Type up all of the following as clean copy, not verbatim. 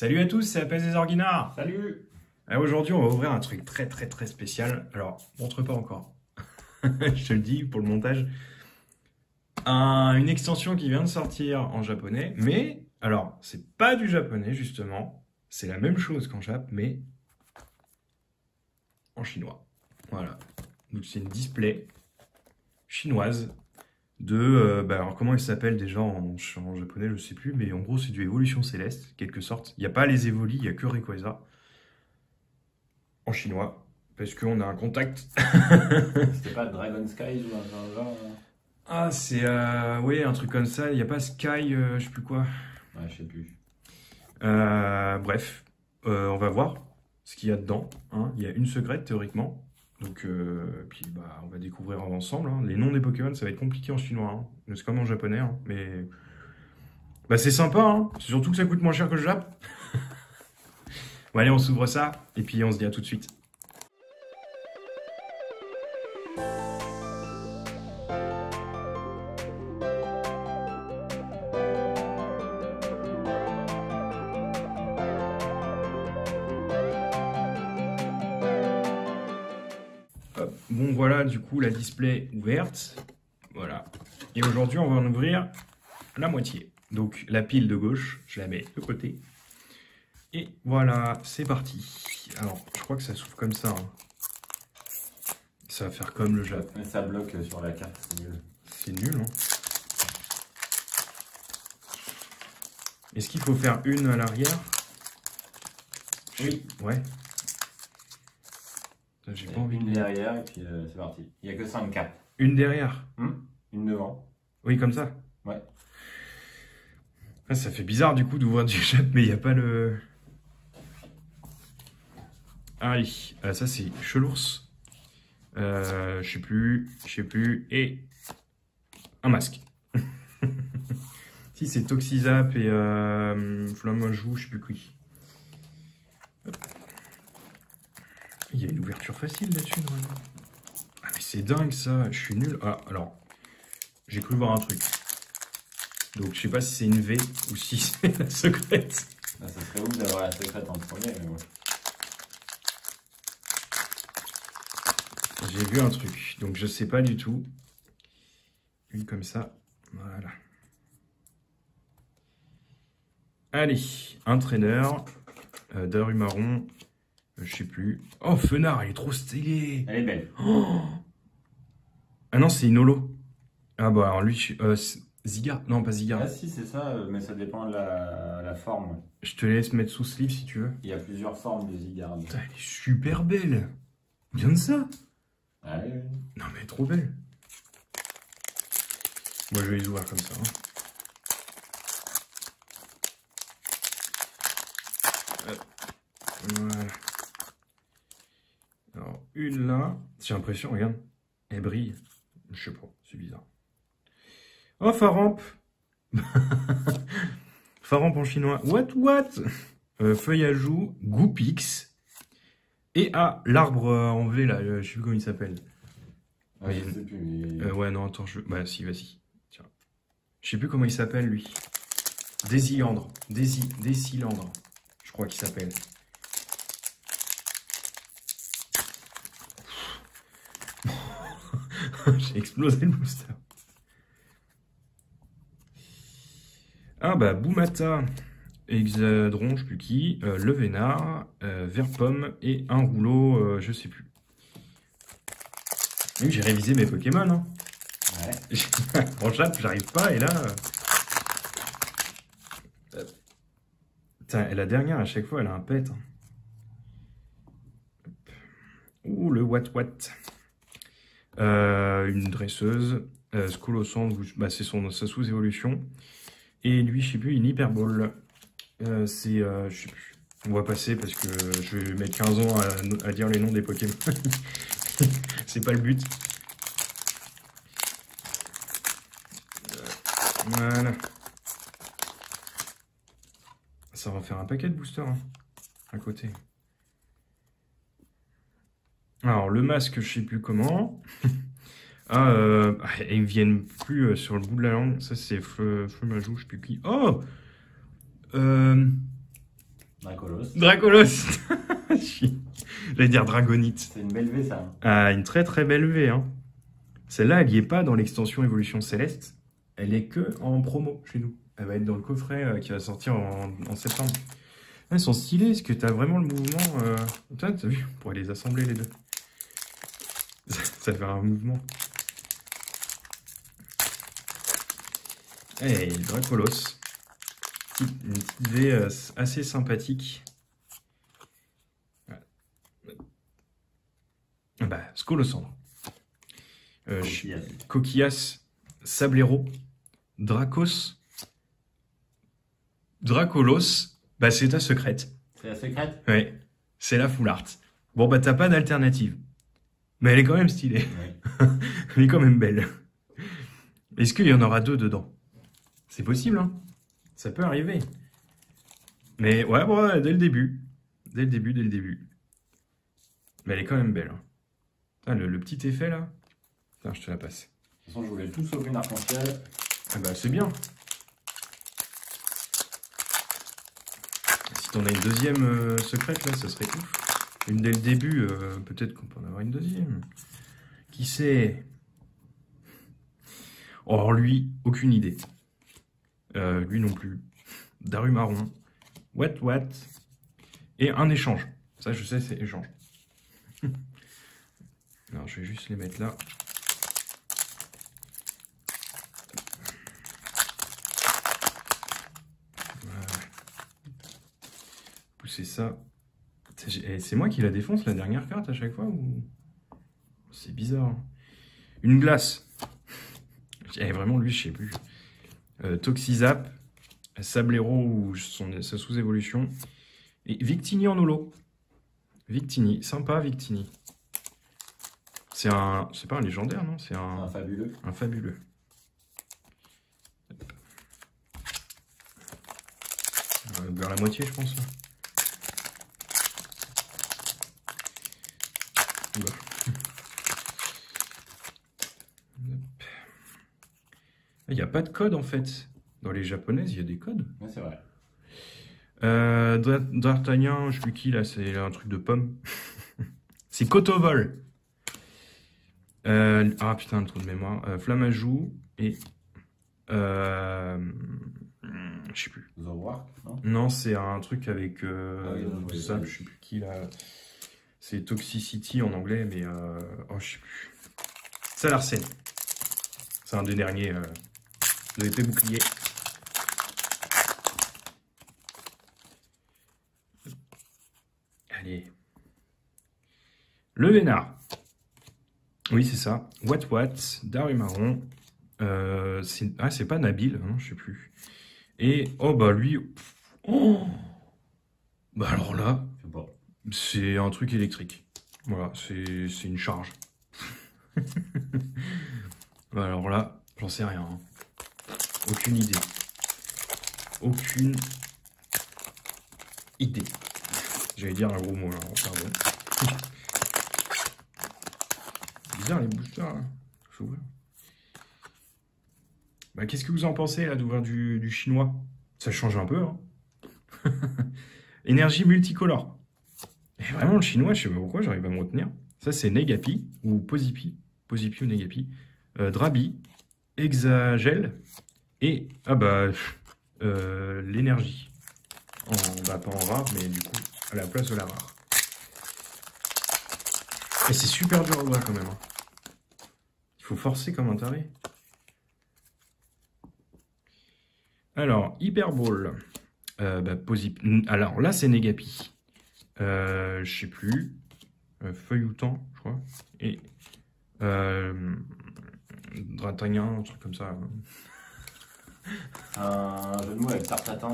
Salut à tous, c'est Apes des Orguinards. Salut. Aujourd'hui, on va ouvrir un truc très spécial. Alors, montre pas encore. Je te le dis pour le montage. Une extension qui vient de sortir en japonais. Mais, alors, c'est pas du japonais, justement. C'est la même chose qu'en Jap, mais en chinois. Voilà. Donc, c'est une display chinoise de... alors, comment elle s'appelle déjà en japonais, je sais plus. Mais en gros, c'est du Évolution Céleste, quelque sorte. Il n'y a pas les Evoli, il n'y a que Rayquaza. En chinois, parce qu'on a un contact. C'était pas Dragon Skies ou un genre Ah, c'est oui, un truc comme ça. Il n'y a pas Sky, je sais plus quoi. Ouais, je sais plus. Bref, on va voir ce qu'il y a dedans. Hein. Il y a une secrète théoriquement. Donc, puis bah, on va découvrir ensemble. Hein. Les noms des Pokémon, ça va être compliqué en chinois. Hein. C'est comme en japonais, hein. Mais bah, c'est sympa. Hein. C'est surtout que ça coûte moins cher que le Jap. Bon, allez, on s'ouvre ça et puis on se dit à tout de suite. Hop. Bon, voilà, du coup, la display ouverte. Voilà. Et aujourd'hui, on va en ouvrir la moitié. Donc, la pile de gauche, je la mets de côté. Et voilà, c'est parti. Alors, je crois que ça s'ouvre comme ça. Hein. Ça va faire comme le Jap. Mais ça bloque sur la carte, c'est nul. C'est nul, hein. Est-ce qu'il faut faire une à l'arrière? Oui. Ouais. J'ai pas envie Une derrière et puis c'est parti. Il n'y a que 5 cartes. Une derrière? Une devant. Oui, comme ça? Ouais. Ah, ça fait bizarre du coup d'ouvrir du Jap, mais il n'y a pas le... Allez, ça c'est Chelours. Je sais plus. Et un masque. Si c'est Toxizap et Flammajou, je sais plus qui. Hop. Il y a une ouverture facile là-dessus normalement. Ah mais c'est dingue ça, je suis nul. Ah alors, j'ai cru voir un truc. Donc je sais pas si c'est une V ou si c'est la secrète. Là, ça serait ouf d'avoir la secrète en premier, mais ouais. J'ai vu un truc, donc je sais pas du tout. Une comme ça, voilà. Allez, un trainer, Darumarron, je sais plus. Oh, Fenard, elle est trop stylée. Elle est belle. Oh, ah non, c'est une holo. Ah bah alors lui, Zygarde, non pas Zygarde. Ah si, c'est ça, mais ça dépend de la forme. Je te laisse mettre sous sleeve si tu veux. Il y a plusieurs formes de Zygarde. Putain, elle est super belle. Bien de ça. Ah oui, oui. Non mais elle est trop belle. Moi je vais les ouvrir comme ça. Hein. Voilà. Alors une là, j'ai l'impression, regarde, elle brille. Je sais pas, c'est bizarre. Oh, Faramp. Faramp en chinois. What? Feuille à joue, Goupix. Et l'arbre en V là, je sais plus comment il s'appelle. Ah, je sais plus, mais... Ouais, non, attends, bah si, vas-y. Tiens. Je sais plus comment il s'appelle lui. Désilandre. Décilandre. Je crois qu'il s'appelle. J'ai explosé le booster. Ah bah Boumata, Exadron, je sais plus qui, Le Vénard, Verpomme et un rouleau, je sais plus. Oui, j'ai révisé mes Pokémon. Hein. Ouais. En Jap, j'arrive pas et là... Putain, et la dernière, à chaque fois, elle a un pet. Hein. Ouh, le what. Une dresseuse, Scolosand, bah, c'est sa sous-évolution. Et lui, je sais plus, une hyperbole. Je sais plus. On va passer parce que je vais mettre 15 ans à dire les noms des Pokémon. C'est pas le but. Voilà. Ça va faire un paquet de boosters hein, à côté. Alors, le masque, je sais plus comment. Ils me viennent plus sur le bout de la langue. Ça, c'est Flammajou, je sais plus qui. Oh Dracolos. Dracolos. J'allais dire Dragonite. C'est une belle V, ça. Ah, une très très belle V. Hein. Celle-là, elle n'y est pas dans l'extension Évolution Céleste. Elle est que en promo chez nous. Elle va être dans le coffret qui va sortir en septembre. Ah, elles sont stylées, parce que tu as vraiment le mouvement... Toi, t'as vu, on pourrait les assembler les deux. Ça fait un mouvement. Et Dracolos. Une petite V assez sympathique. Bah, Scolosandre. Coquillas, Sablero, Dracos, Dracolos, bah c'est ta secrète. C'est la secrète? Ouais, c'est la full art. Bon bah t'as pas d'alternative. Mais elle est quand même stylée. Oui. Elle est quand même belle. Est-ce qu'il y en aura deux dedans? C'est possible, hein? Ça peut arriver. Mais ouais, bon, dès le début. Dès le début. Mais elle est quand même belle. Hein. Ah, le petit effet là. Attends, je te la passe. De toute façon, je voulais tout sauver une arc-en-ciel. Ah bah c'est bien. Si t'en as une deuxième secrète là, ça serait ouf. Une dès le début, peut-être qu'on peut en avoir une deuxième. Qui sait? Or lui, aucune idée. Lui non plus. Darumaron. What. Et un échange. Ça je sais, c'est échange. Alors je vais juste les mettre là. Pousser ça. C'est moi qui la défonce la dernière carte à chaque fois ou... C'est bizarre. Une glace. Vraiment lui je sais plus. Toxizap. Sablero ou sa sous-évolution. Et Victini en holo. Victini. Sympa Victini. C'est pas un légendaire, non? C'est un fabuleux. Un fabuleux. Vers la moitié, je pense. Là. Il n'y a pas de code, en fait. Dans les japonaises, il y a des codes. Ouais, c'est vrai. D'Artagnan, je sais plus qui, là, c'est un truc de pomme. C'est Kotovol. Ah putain, le trou de mémoire. Flamajou et... je sais plus. Zoroark, non? Non, c'est un truc avec ça, oui. je sais plus qui là. C'est Toxicity en anglais, mais oh, je sais plus. Salarsen. C'est un des derniers de l'épée bouclier. Allez. Le Vénard. Oui, c'est ça. What, Darumaron. C'est pas Nabil, hein, je sais plus. Et, oh bah lui... Oh bah alors là, c'est un truc électrique. Voilà, c'est une charge. Bah alors là, j'en sais rien. Hein. Aucune idée. Aucune idée. J'allais dire un gros mot là, pardon. Bizarre les boosters là. Bah, qu'est-ce que vous en pensez là d'ouvrir du chinois? Ça change un peu. Hein. Énergie multicolore. Et vraiment le chinois, je sais pas pourquoi, j'arrive à me retenir. Ça c'est Negapi ou Posipi. Posipi ou Negapi. Drabi. Hexagel. Et l'énergie. Pas en rare, mais du coup à la place de la rare. Et c'est super dur à ouvrir quand même. Hein. Il faut forcer comme un taré. Alors, Hyperball. Alors là, c'est Negapi. Je sais plus. Feuilloutant, je crois. Et D'Artagnan, un truc comme ça. Un jeu de mots avec Tartatin.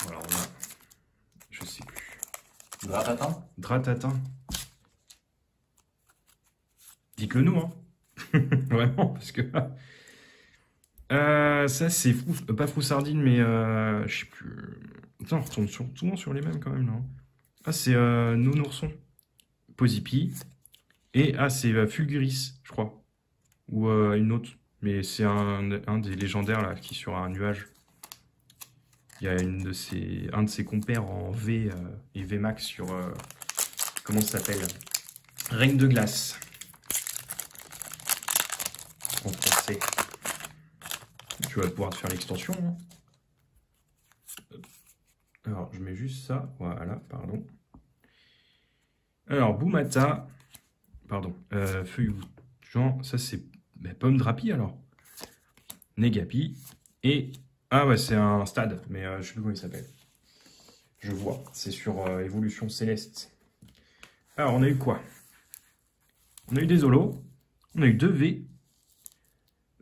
Alors là, je sais plus. Dratatin? Dratatin. Dites-le nous, hein. Vraiment, parce que... ça, c'est pas Froussardine, mais je sais plus... Putain, on retourne souvent sur les mêmes quand même, là. Ah, c'est Nounourson. Posipi. Et, c'est Fulguris, je crois. Ou une autre. Mais c'est un des légendaires, là, qui est sur un nuage. Il y a un de ses compères en V et VMAX sur... comment ça s'appelle? Reine de glace. En français. Tu vas pouvoir te faire l'extension. Hein. Alors, je mets juste ça. Voilà, pardon. Alors, Boumata. Pardon. Feuille genre, ça c'est pomme drapi alors. Negapi. Et... ah ouais, c'est un stade, mais je sais plus comment il s'appelle. Je vois, c'est sur Évolution Céleste. Alors, on a eu quoi? On a eu des holos. On a eu 2 V.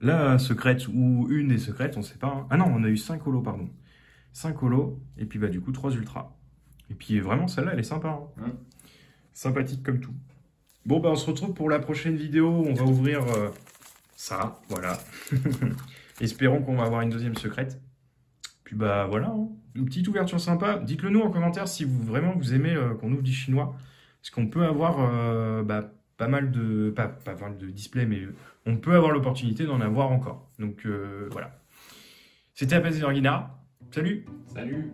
La secrète ou une des secrètes, on sait pas. Hein. Ah non, on a eu 5 holos, pardon. 5 holos, et puis bah du coup 3 ultras. Et puis vraiment, celle-là, elle est sympa. Hein. Sympathique comme tout. Bon, bah on se retrouve pour la prochaine vidéo. On va ouvrir ça, voilà. Espérons qu'on va avoir une deuxième secrète. Puis bah voilà, hein. Une petite ouverture sympa. Dites-le nous en commentaire si vraiment vous aimez qu'on ouvre du chinois. Parce qu'on peut avoir pas mal de... Pas mal de displays, mais on peut avoir l'opportunité d'en avoir encore. Donc voilà. C'était Apache Guinard. Salut! Salut!